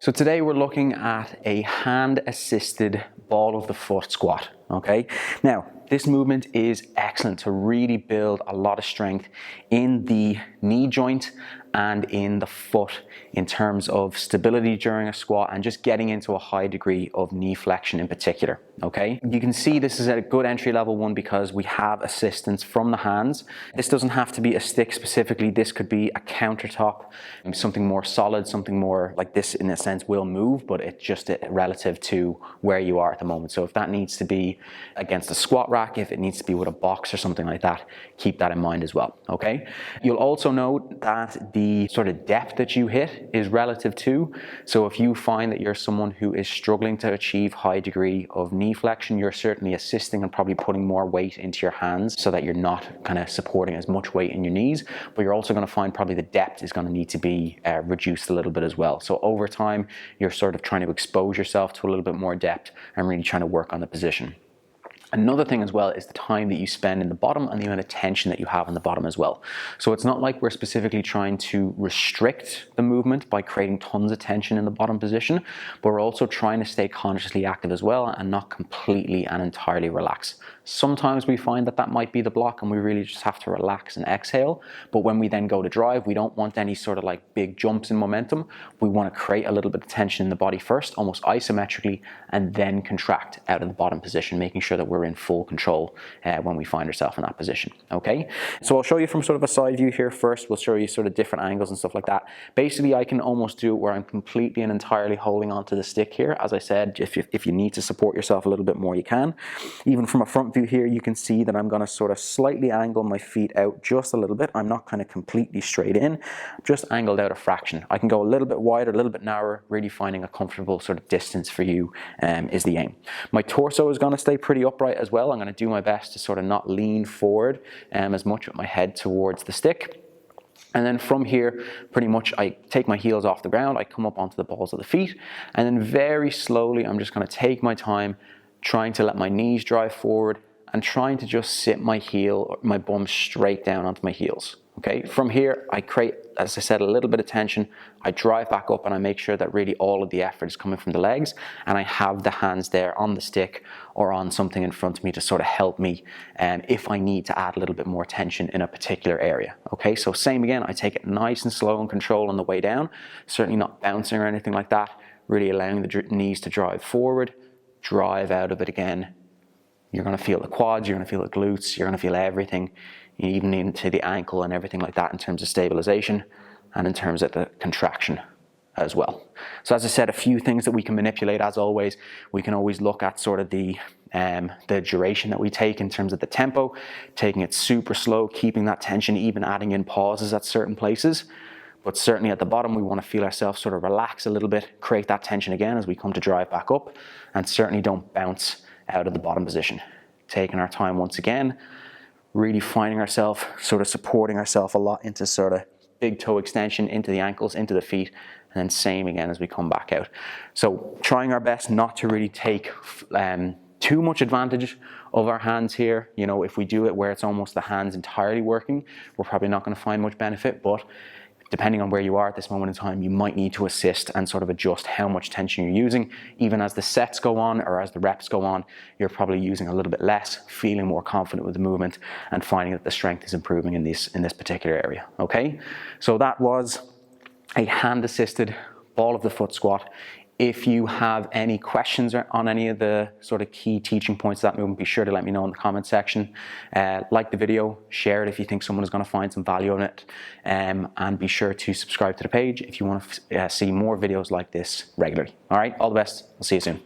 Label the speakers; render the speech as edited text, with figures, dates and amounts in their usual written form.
Speaker 1: So today we're looking at a hand-assisted ball of the foot squat, okay? Now, this movement is excellent to really build a lot of strength in the knee joint and in the foot in terms of stability during a squat and just getting into a high degree of knee flexion in particular, okay? You can see this is a good entry level one because we have assistance from the hands. This doesn't have to be a stick specifically. This could be a countertop, something more solid, something more like this in a sense will move, but it's just relative to where you are at the moment. So if that needs to be against a squat rack, if it needs to be with a box or something like that, keep that in mind as well, okay? You'll also note that the sort of depth that you hit is relative to. So if you find that you're someone who is struggling to achieve high degree of knee flexion, you're certainly assisting and probably putting more weight into your hands so that you're not kind of supporting as much weight in your knees, but you're also going to find probably the depth is going to need to be reduced a little bit as well. So over time, you're sort of trying to expose yourself to a little bit more depth and really trying to work on the position. Another thing as well is the time that you spend in the bottom and the amount of tension that you have in the bottom as well. So it's not like we're specifically trying to restrict the movement by creating tons of tension in the bottom position, but we're also trying to stay consciously active as well and not completely and entirely relax. Sometimes we find that that might be the block and we really just have to relax and exhale. But when we then go to drive, we don't want any sort of like big jumps in momentum. We want to create a little bit of tension in the body first, almost isometrically, and then contract out of the bottom position, making sure that we're in full control when we find ourselves in that position, okay? So I'll show you from sort of a side view here first. We'll show you sort of different angles and stuff like that. Basically, I can almost do it where I'm completely and entirely holding onto the stick here. As I said, if you need to support yourself a little bit more, you can. Even from a front view here, you can see that I'm going to sort of slightly angle my feet out just a little bit. I'm not kind of completely straight in, just angled out a fraction. I can go a little bit wider, a little bit narrower, really finding a comfortable sort of distance for you is the aim. My torso is going to stay pretty upright as well. I'm going to do my best to sort of not lean forward as much with my head towards the stick. And then from here, pretty much I take my heels off the ground, I come up onto the balls of the feet, and then very slowly I'm just going to take my time trying to let my knees drive forward and trying to just sit my bum straight down onto my heels. Okay, from here, I create, as I said, a little bit of tension. I drive back up and I make sure that really all of the effort is coming from the legs and I have the hands there on the stick or on something in front of me to sort of help me if I need to add a little bit more tension in a particular area. Okay, so same again, I take it nice and slow and control on the way down, certainly not bouncing or anything like that, really allowing the knees to drive forward, drive out of it again. You're going to feel the quads, you're going to feel the glutes, you're going to feel everything, even into the ankle and everything like that in terms of stabilization and in terms of the contraction as well. So as I said, a few things that we can manipulate as always. We can always look at sort of the duration that we take in terms of the tempo, taking it super slow, keeping that tension, even adding in pauses at certain places. But certainly at the bottom, we want to feel ourselves sort of relax a little bit, create that tension again as we come to drive back up, and certainly don't bounce out of the bottom position. Taking our time once again, really finding ourselves, sort of supporting ourselves a lot into sort of big toe extension into the ankles, into the feet, and then same again as we come back out. So trying our best not to really take too much advantage of our hands here. You know, if we do it where it's almost the hands entirely working, we're probably not going to find much benefit, but depending on where you are at this moment in time, you might need to assist and sort of adjust how much tension you're using. Even as the sets go on or as the reps go on, you're probably using a little bit less, feeling more confident with the movement and finding that the strength is improving in this particular area, okay? So that was a hand-assisted ball of the foot squat. If you have any questions on any of the sort of key teaching points of that movement, be sure to let me know in the comment section. Like the video, share it if you think someone is going to find some value in it, and be sure to subscribe to the page if you want to see more videos like this regularly. All right, all the best. I'll see you soon.